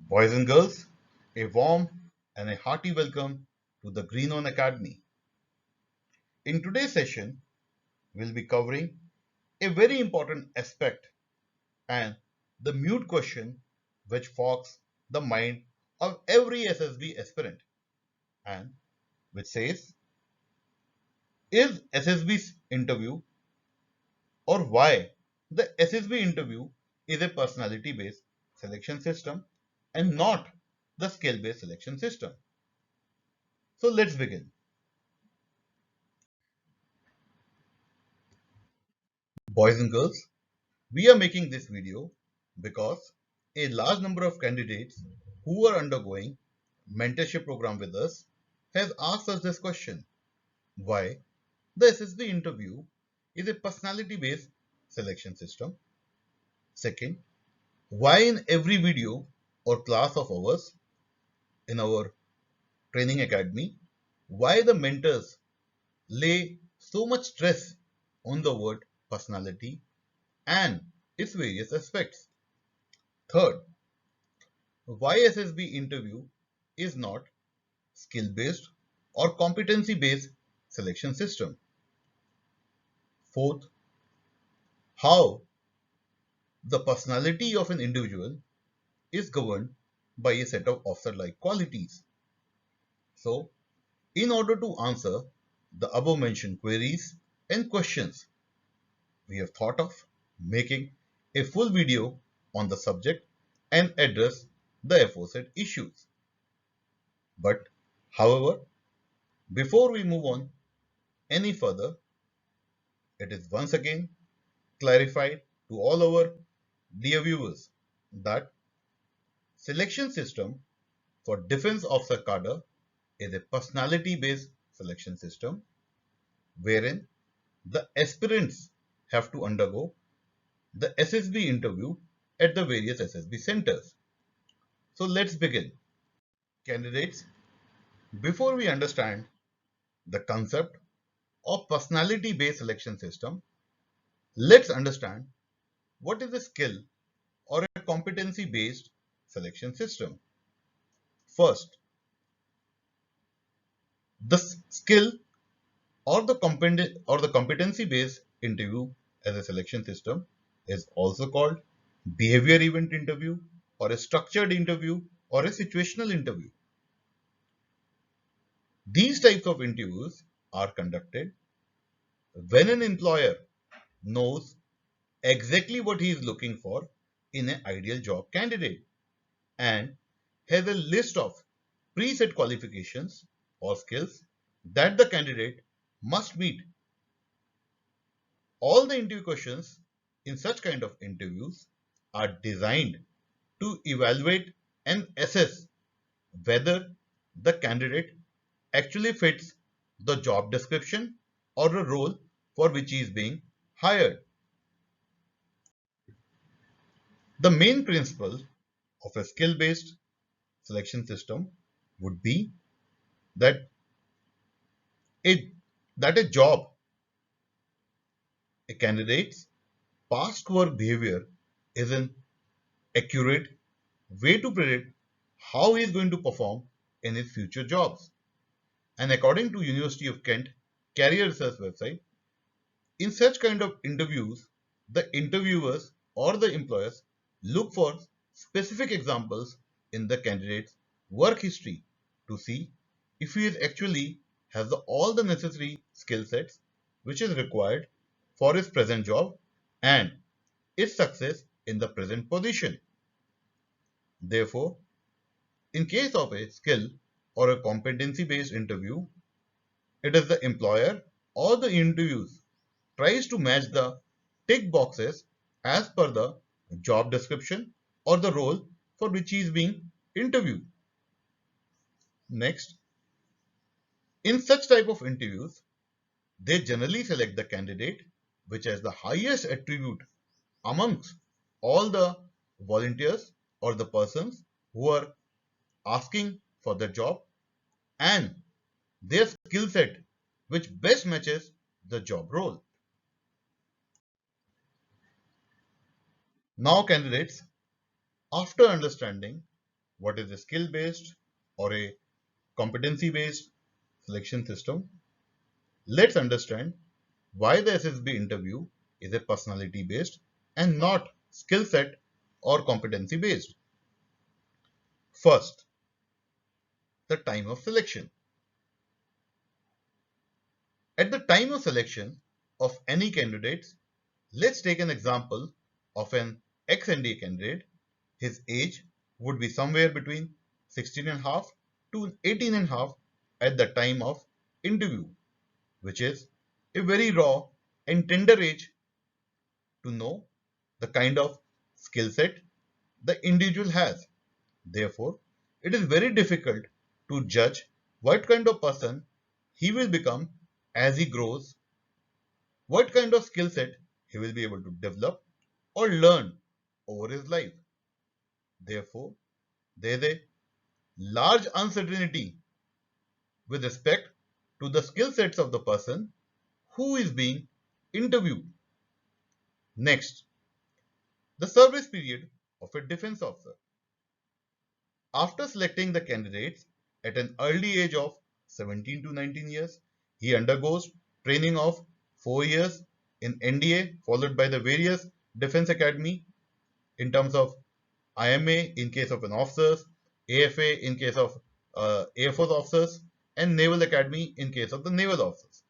Boys and girls, a warm and a hearty welcome to the Green On Academy. In today's session, we'll be covering a very important aspect and the mute question which fogs the mind of every SSB aspirant and which says, is SSB's interview or why the SSB interview is a personality based selection system and not the skill based selection system? So let's begin. Boys and girls, we are making this video because a large number of candidates who are undergoing mentorship program with us has asked us this question: why the SSB interview is a personality based selection system. Second, why in every video or class of ours in our training academy, why the mentors lay so much stress on the word personality and its various aspects. Third, why SSB interview is not skill based or competency based selection system. Fourth, how the personality of an individual is governed by a set of offset like qualities. So, in order to answer the above mentioned queries and questions, we have thought of making a full video on the subject and address the aforesaid issues. But, however, before we move on any further, it is once again clarified to all our dear viewers that selection system for Defense Officer cadre is a personality-based selection system wherein the aspirants have to undergo the SSB interview at the various SSB centers. So let's begin. Candidates, before we understand the concept of personality-based selection system, let's understand what is a skill or a competency-based selection system. First, the skill or the competency-based interview as a selection system is also called behavior event interview or a structured interview or a situational interview. These types of interviews are conducted when an employer knows exactly what he is looking for in an ideal job candidate and has a list of preset qualifications or skills that the candidate must meet. All the interview questions in such kind of interviews are designed to evaluate and assess whether the candidate actually fits the job description or the role for which he is being hired. The main principle of a skill-based selection system would be that a, that a job, a candidate's past work behavior is an accurate way to predict how he is going to perform in his future jobs. And according to University of Kent Career Research website, in such kind of interviews, the interviewers or the employers look for specific examples in the candidate's work history to see if he is actually has all the necessary skill sets which is required for his present job and its success in the present position. Therefore, in case of a skill or a competency based interview, it is the employer or the interviews tries to match the tick boxes as per the job description or the role for which he is being interviewed. Next, in such type of interviews, they generally select the candidate which has the highest attribute amongst all the volunteers or the persons who are asking for the job and their skill set which best matches the job role. Now candidates, after understanding what is a skill based or a competency based selection system, let's understand why the SSB interview is a personality based and not skill set or competency based. First, the time of selection. At the time of selection of any candidates, let's take an example of an ex-NDA candidate. His age would be somewhere between 16 and a half to 18 and a half at the time of interview, which is a very raw and tender age to know the kind of skill set the individual has. Therefore, it is very difficult to judge what kind of person he will become as he grows, what kind of skill set he will be able to develop or learn over his life. Therefore, there is a large uncertainty with respect to the skill sets of the person who is being interviewed. Next, the service period of a defense officer. After selecting the candidates at an early age of 17 to 19 years, he undergoes training of 4 years in NDA followed by the various defense academy in terms of IMA in case of an officers, AFA in case of Air Force officers, and Naval Academy in case of the naval officers.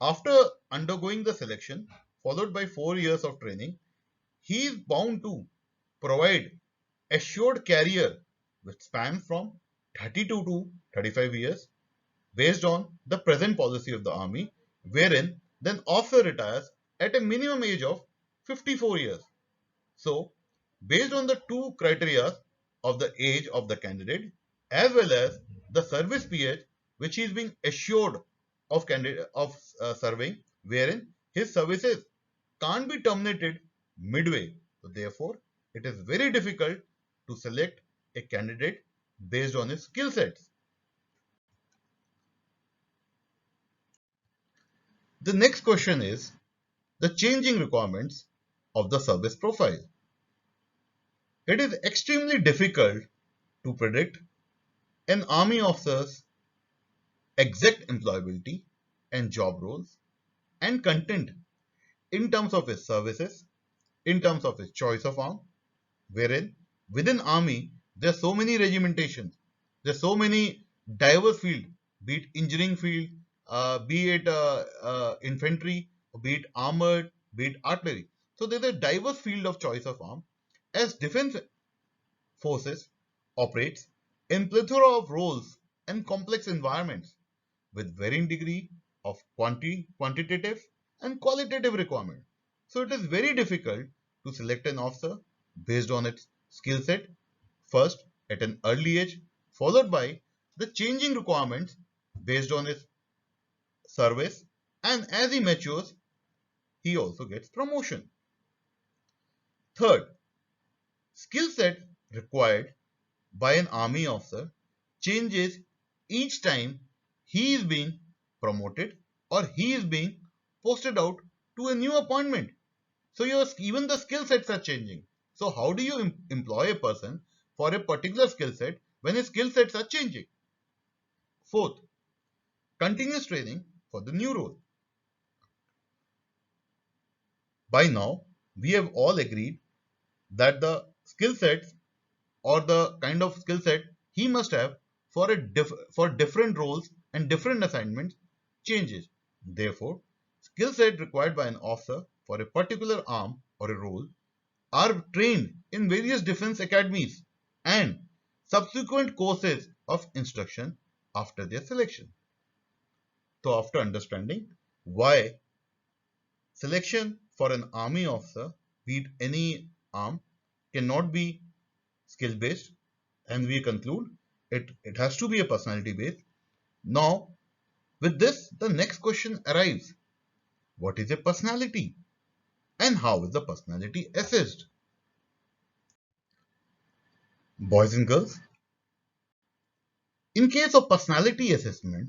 After undergoing the selection, followed by 4 years of training, he is bound to provide assured career which spans from 32 to 35 years based on the present policy of the army, wherein then officer retires at a minimum age of 54 years. So, based on the two criteria of the age of the candidate as well as the service period which he is being assured of serving, wherein his services can't be terminated midway. So therefore, it is very difficult to select a candidate based on his skill sets. The next question is the changing requirements of the service profile. It is extremely difficult to predict an army officer's exact employability and job roles and content in terms of his services, in terms of his choice of arm, wherein within army there are so many regimentations, there are so many diverse fields, be it engineering field, be it infantry, be it armored, be it artillery. So there's a diverse field of choice of arm as defense forces operates in plethora of roles and complex environments with varying degree of quantitative and qualitative requirement. So it is very difficult to select an officer based on its skill set first at an early age, followed by the changing requirements based on his service, and as he matures, he also gets promotion. Third, skill set required by an army officer changes each time he is being promoted or he is being posted out to a new appointment. So even the skill sets are changing. So how do you employ a person for a particular skill set when his skill sets are changing? Fourth, continuous training for the new role. By now, we have all agreed that the skill sets or the kind of skill set he must have for for different roles and different assignments changes. Therefore, skill set required by an officer for a particular arm or a role are trained in various defense academies and subsequent courses of instruction after their selection. So after understanding why selection for an army officer, be it any arm, cannot be skill based, and we conclude it has to be a personality based. Now, with this, the next question arrives. What is a personality? And how is the personality assessed? Boys and girls, in case of personality assessment,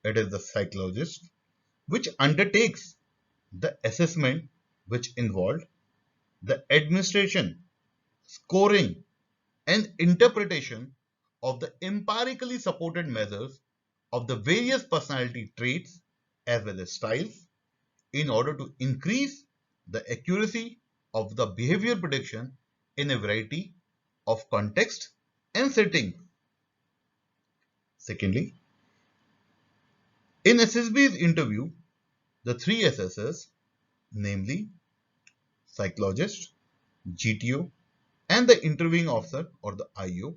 it is the psychologist which undertakes the assessment which involved the administration, scoring, and interpretation of the empirically supported measures of the various personality traits as well as styles in order to increase the accuracy of the behavior prediction in a variety of context and settings. Secondly, in SSB's interview, the three SSs, namely psychologist, GTO, and the interviewing officer or the IO,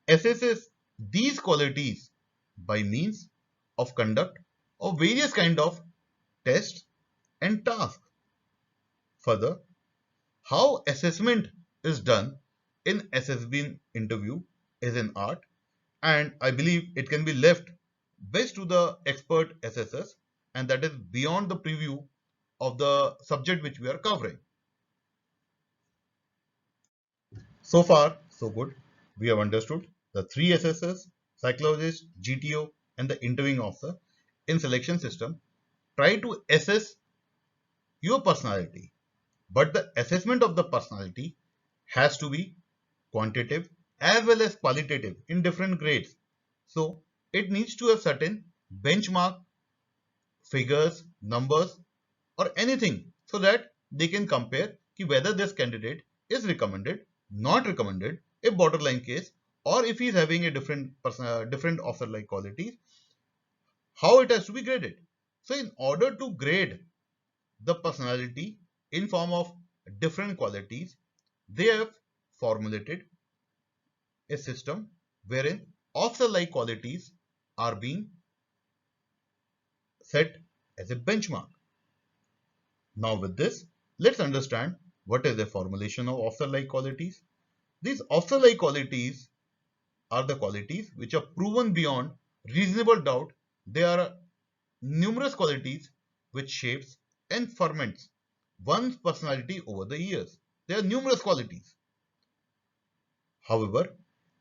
assesses these qualities by means of conduct of various kind of tests and tasks. Further, how assessment is done in SSB interview is an art, and I believe it can be left best to the expert assessors, and that is beyond the preview of the subject which we are covering. So far, so good. We have understood the three SSs, psychologist, GTO, and the interviewing officer in selection system try to assess your personality. But the assessment of the personality has to be quantitative as well as qualitative in different grades. So it needs to have certain benchmark figures, numbers, or anything so that they can compare whether this candidate is recommended, not recommended, a borderline case, or if he is having a different officer-like qualities, how it has to be graded. So in order to grade the personality in form of different qualities, they have formulated a system wherein officer-like qualities are being set as a benchmark. Now with this, let's understand what is the formulation of officer-like qualities. These officer-like qualities are the qualities which are proven beyond reasonable doubt. There are numerous qualities which shapes and ferments one's personality over the years. There are numerous qualities. However,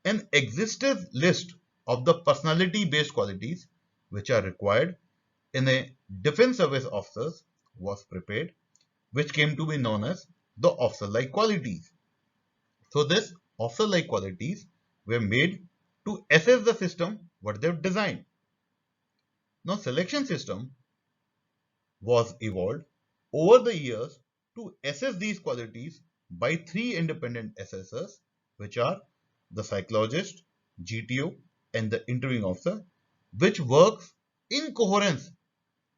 an exhaustive list of the personality-based qualities which are required in a defense service officers was prepared, which came to be known as the officer-like qualities. So this officer-like qualities were made to assess the system what they've designed. Now selection system was evolved over the years to assess these qualities by three independent assessors, which are the psychologist, GTO, and the interviewing officer, which works in coherence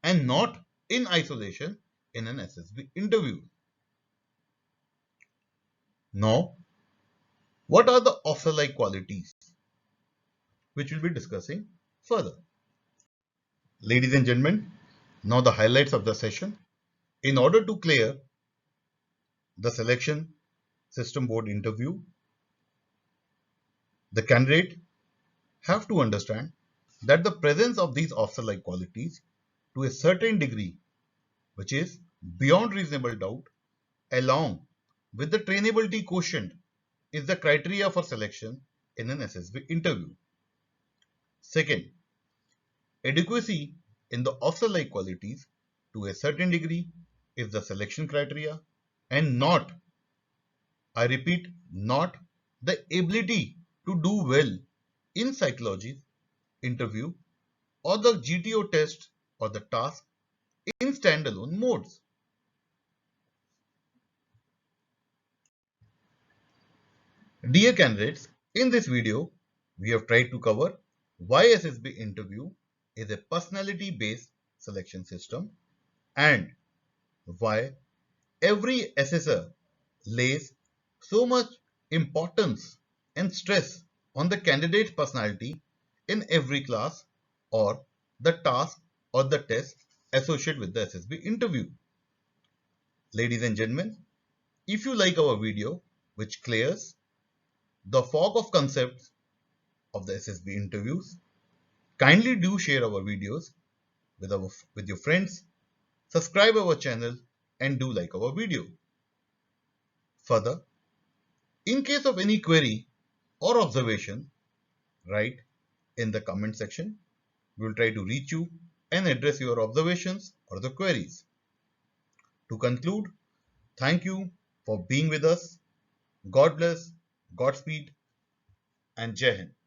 and not in isolation in an SSB interview. Now, what are the officer-like qualities, which we'll be discussing further? Ladies and gentlemen, now the highlights of the session. In order to clear the selection system board interview, the candidate have to understand that the presence of these officer-like qualities to a certain degree, which is beyond reasonable doubt, along with the trainability quotient, is the criteria for selection in an SSB interview. Second, adequacy in the officer-like qualities to a certain degree is the selection criteria and not, I repeat, not the ability to do well in psychology interview or the GTO test or the task in standalone modes. Dear candidates, in this video, we have tried to cover why SSB interview is a personality-based selection system and why every assessor lays so much importance and stress on the candidate's personality in every class or the task or the test associated with the SSB interview. Ladies and gentlemen, if you like our video which clears the fog of concepts of the SSB interviews, kindly do share our videos with your friends, subscribe our channel and do like our video. Further, in case of any query or observation, write in the comment section. We will try to reach you and address your observations or the queries. To conclude, thank you for being with us. God bless, Godspeed, and Jai Hind.